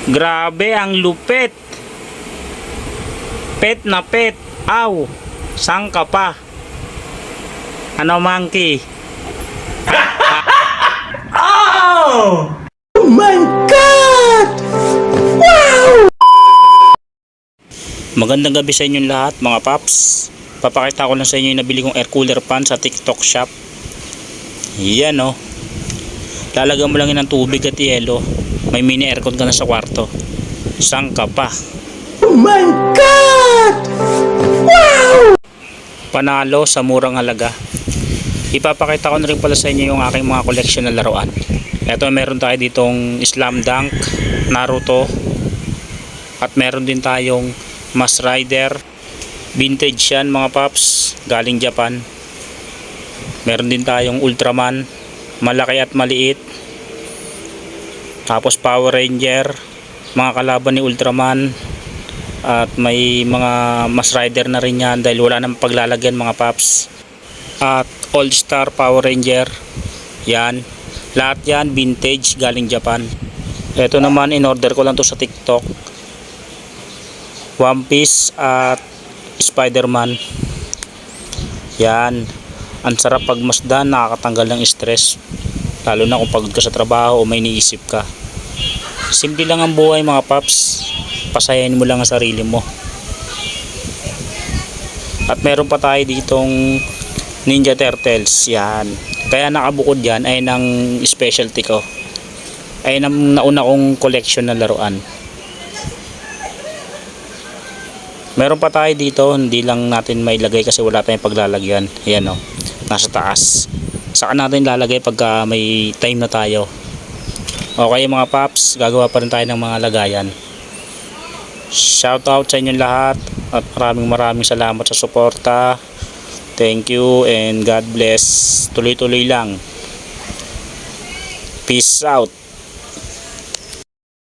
Grabe ang lupit. Pet na pet. Aw. Saan ka pa? Ano, monkey? Oh! Oh my God! Wow! Magandang gabi sa inyong lahat mga paps. Papakita ko lang sa inyo yung nabili kong air cooler fan sa TikTok shop. Yan o. Lalagyan mo lang yun ng tubig at yelo. May mini aircon ka na sa kwarto. Saan ka pa? Oh my God! Wow! Panalo sa murang halaga. Ipapakita ko na rin pala sa inyo yung aking mga collection na laruan. Ito, meron tayo ditong Slam Dunk, Naruto, at meron din tayong Mask Rider. Vintage yan mga paps, galing Japan. Meron din tayong Ultraman, malaki at maliit. Tapos Power Ranger, mga kalaban ni Ultraman. At may mga Mask Rider na rin yan dahil wala nang paglalagyan mga paps. At All Star Power Ranger, yan. Lahat yan vintage, galing Japan. Ito naman, in order ko lang to sa TikTok. One Piece at Spider-Man. Yan. Ang sarap pagmasdan, nakakatanggal ng stress. Lalo na kung pagod ka sa trabaho o may iniisip ka. Simple lang ang buhay mga paps. Pasayahin mo lang ang sarili mo. At meron pa tayo ditong Ninja Turtles. Yan. Kaya nakabukod yan ay ng specialty ko. Ay ng nauna kong collection na laruan. Meron pa tayo dito, hindi lang natin mailagay kasi wala tayong paglalagyan. Ayan o, nasa taas. Saka natin lalagay pagka may time na tayo. Okay mga paps, gagawa pa rin tayo ng mga lagayan. Shoutout sa inyong lahat at maraming salamat sa suporta. Thank you and God bless. Tuloy-tuloy lang. Peace out.